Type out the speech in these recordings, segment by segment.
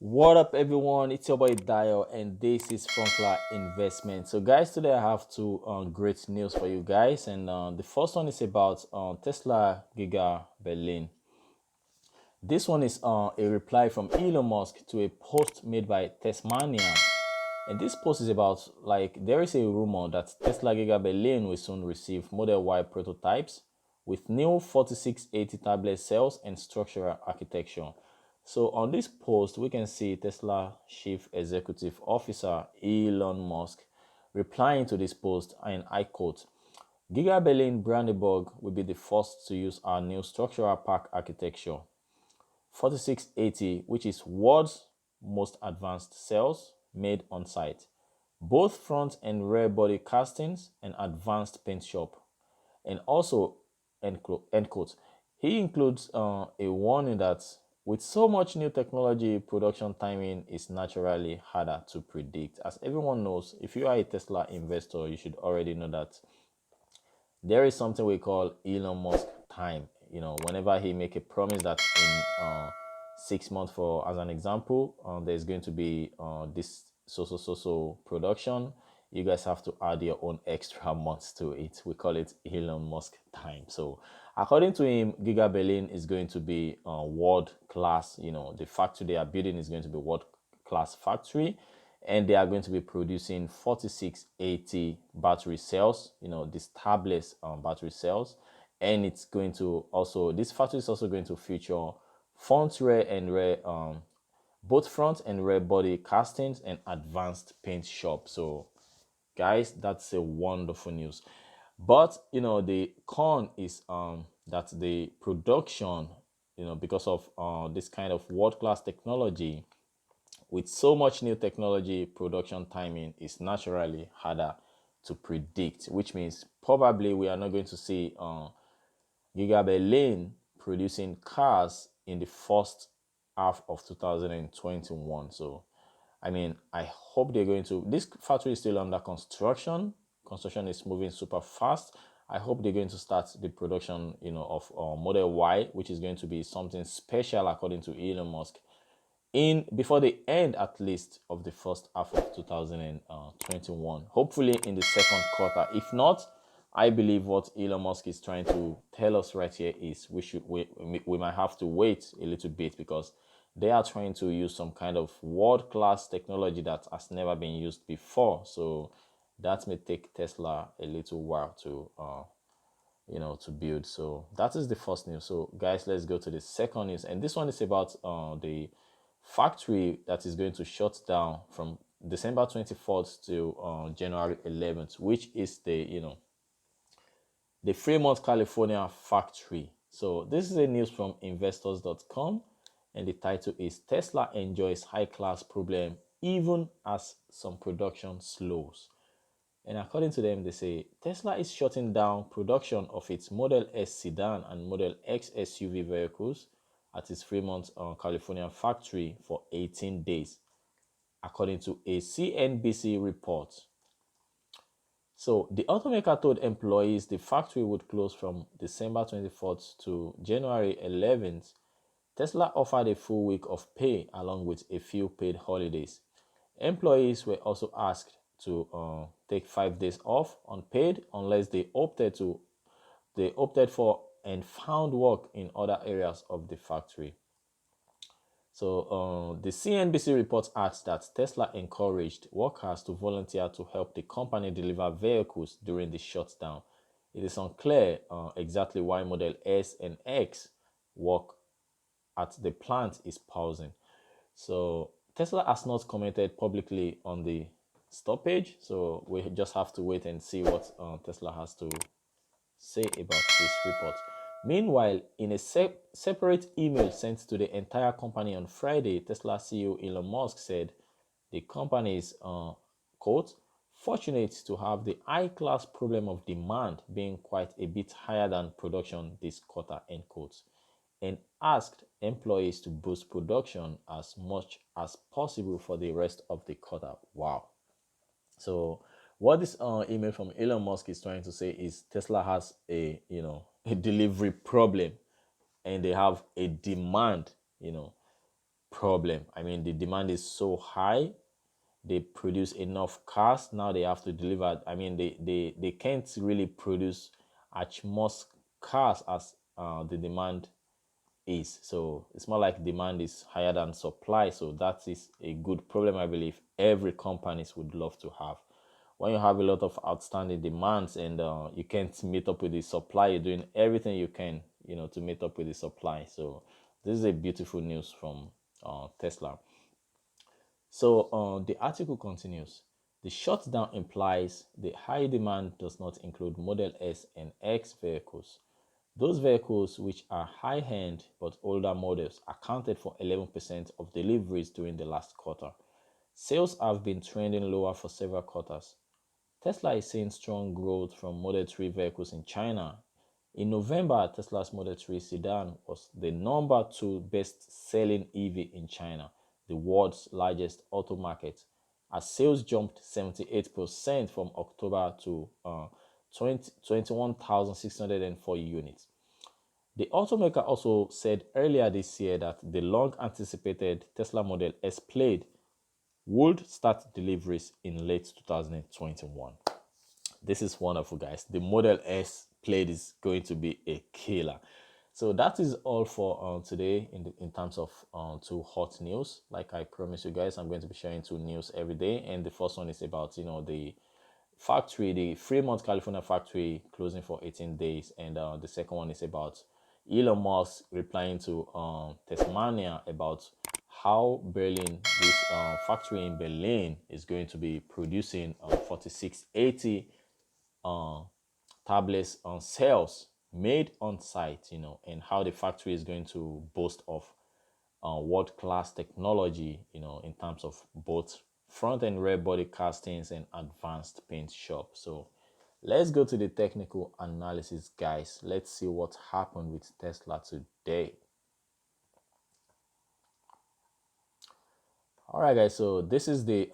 What up, everyone? It's your boy Dio, and this is Frontline Investment. So, guys, today I have two great news for you guys, and the first one is about Tesla Giga Berlin. This one is a reply from Elon Musk to a post made by Tesmania, and this post is about there is a rumor that Tesla Giga Berlin will soon receive Model Y prototypes with new 4680 tablet cells and structural architecture. So on this post, we can see Tesla Chief Executive Officer Elon Musk replying to this post, and I quote, Giga Berlin-Brandenburg will be the first to use our new structural pack architecture. 4680, which is world's most advanced cells made on site. Both front and rear body castings and advanced paint shop. And also, end quote, he includes a warning that with so much new technology, production timing is naturally harder to predict. As everyone knows, if you are a Tesla investor, you should already know that there is something we call Elon Musk time. Whenever he make a promise that in 6 months, for as an example, there's going to be this so production, you guys have to add your own extra months to it. We call it Elon Musk time. So according to him, Giga Berlin is going to be world class. The factory they are building is going to be world class factory, and they are going to be producing 4680 battery cells, these tablets battery cells. And it's going to also, this factory is also going to feature front, rear, and rear, both front and rear body castings and advanced paint shop. So guys, that's a wonderful news. But the con is that the production, because of this kind of world-class technology, with so much new technology, production timing is naturally harder to predict, which means probably we are not going to see Giga Berlin producing cars in the first half of 2021. So, I hope they're going to. This factory is still under construction. Construction is moving super fast. I hope they're going to start the production, of Model Y, which is going to be something special according to Elon Musk, in before the end at least of the first half of 2021, hopefully in the second quarter. If not, I believe what Elon Musk is trying to tell us right here is we might have to wait a little bit, because they are trying to use some kind of world-class technology that has never been used before. So that may take Tesla a little while to build. So that is the first news. So guys, let's go to the second news, and this one is about the factory that is going to shut down from December 24th to January 11th, which is the Fremont, California factory. So this is a news from investors.com, and the title is Tesla enjoys high-class problem even as some production slows. And according to them, they say Tesla is shutting down production of its Model S sedan and Model X SUV vehicles at its Fremont, California factory for 18 days, according to a CNBC report. So the automaker told employees the factory would close from December 24th to January 11th. Tesla offered a full week of pay along with a few paid holidays. Employees were also asked to take 5 days off unpaid unless they opted for and found work in other areas of the factory. So the CNBC report adds that Tesla encouraged workers to volunteer to help the company deliver vehicles during the shutdown. It is unclear exactly why Model S and X work at the plant is pausing. So Tesla has not commented publicly on the stoppage, so we just have to wait and see what Tesla has to say about this report. Meanwhile, in a separate email sent to the entire company on Friday, Tesla CEO Elon Musk said the company is, quote, fortunate to have the high-class problem of demand being quite a bit higher than production this quarter, end quote, and asked employees to boost production as much as possible for the rest of the quarter. Wow. So what this email from Elon Musk is trying to say is Tesla has a delivery problem, and they have a demand problem. I mean, the demand is so high. They produce enough cars. Now they have to deliver. I mean, they can't really produce as much cars as the demand is. So it's more like demand is higher than supply. So that is a good problem, I believe every companies would love to have. When you have a lot of outstanding demands and you can't meet up with the supply, you're doing everything you can, to meet up with the supply. So this is a beautiful news from Tesla. So the article continues. The shutdown implies the high demand does not include Model S and X vehicles. Those vehicles, which are high-end but older models, accounted for 11% of deliveries during the last quarter. Sales have been trending lower for several quarters. Tesla is seeing strong growth from Model 3 vehicles in China. In November, Tesla's Model 3 sedan was the number 2 best-selling EV in China, the world's largest auto market, as sales jumped 78% from October to 21,640 units. The automaker also said earlier this year that the long-anticipated Tesla Model S Plaid would start deliveries in late 2021. This is wonderful, guys. The Model S Plaid is going to be a killer. So that is all for today in terms of two hot news. Like I promised you guys, I'm going to be sharing two news every day, and the first one is about the factory, the Fremont, California factory closing for 18 days, and the second one is about Elon Musk replying to Tasmania about how Berlin, this factory in Berlin, is going to be producing 4680 tablets on cells made on site, and how the factory is going to boast of world-class technology, in terms of both front and rear body castings and advanced paint shop. So let's go to the technical analysis, guys. Let's see what happened with Tesla today. All right, guys. So this is the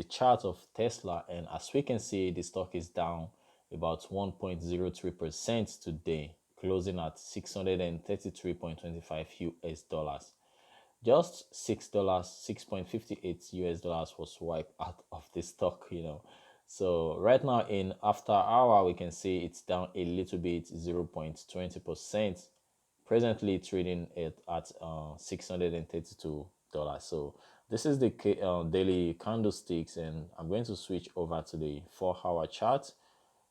chart of Tesla, and as we can see, the stock is down about 1.03% today, closing at $633.25 US dollars. Just $6, $6.58 was wiped out of the stock, So right now in after hour, we can see it's down a little bit, 0.20%. Presently trading it at $632. So this is the daily candlesticks, and I'm going to switch over to the 4-hour chart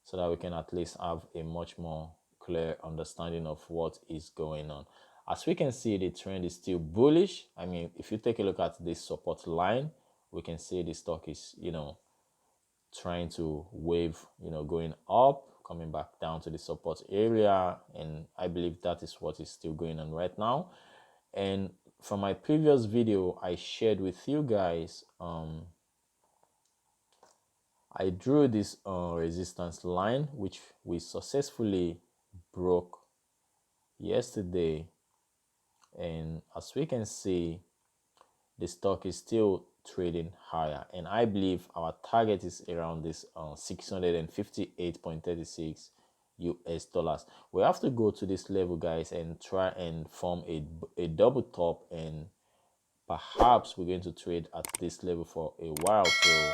so that we can at least have a much more clear understanding of what is going on. As we can see, the trend is still bullish. I mean, if you take a look at this support line, we can see the stock is, trying to wave, going up, coming back down to the support area. And I believe that is what is still going on right now. And from my previous video, I shared with you guys, I drew this resistance line, which we successfully broke yesterday. And as we can see, the stock is still trading higher, and I believe our target is around this 658.36 US dollars. We have to go to this level, guys, and try and form a double top, and perhaps we're going to trade at this level for a while. So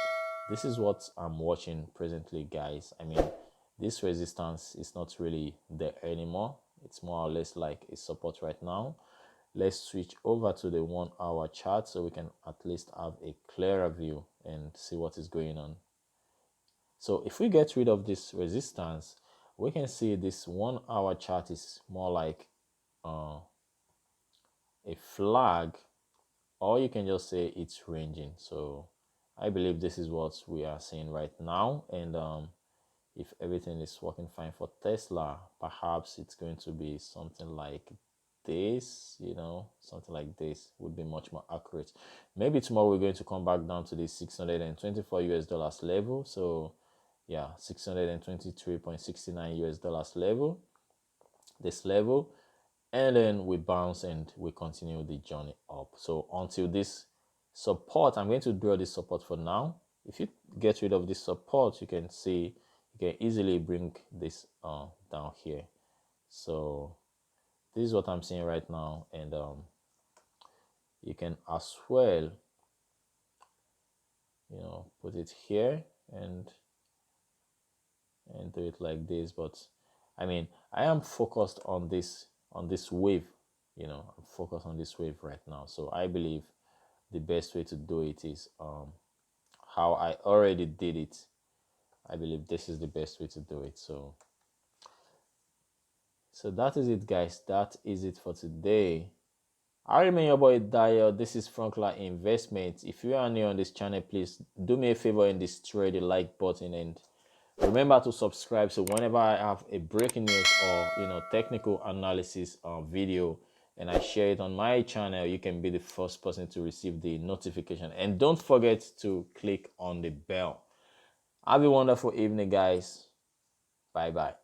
this is what I'm watching presently, guys. I mean, this resistance is not really there anymore. It's more or less like a support right now. Let's switch over to the 1-hour chart so we can at least have a clearer view and see what is going on. So if we get rid of this resistance, we can see this 1-hour chart is more like a flag, or you can just say it's ranging. So I believe this is what we are seeing right now, and if everything is working fine for Tesla, perhaps it's going to be something like this, something like this would be much more accurate. Maybe tomorrow we're going to come back down to the 624 US dollars level. So yeah, 623.69 US dollars level, this level, and then we bounce and we continue the journey up. So until this support, I'm going to draw this support for now. If you get rid of this support, you can see you can easily bring this down here. So this is what I'm seeing right now, and you can as well, put it here and do it like this. But I mean, I am focused on this wave. I'm focused on this wave right now. So I believe the best way to do it is how I already did it. I believe this is the best way to do it. So that is it, guys. That is it for today. I remain your boy Dio. This is Franklin Investments. If you are new on this channel, please do me a favor and destroy the like button, and remember to subscribe, so whenever I have a breaking news or technical analysis video and I share it on my channel, you can be the first person to receive the notification. And don't forget to click on the bell. Have a wonderful evening, guys. Bye bye.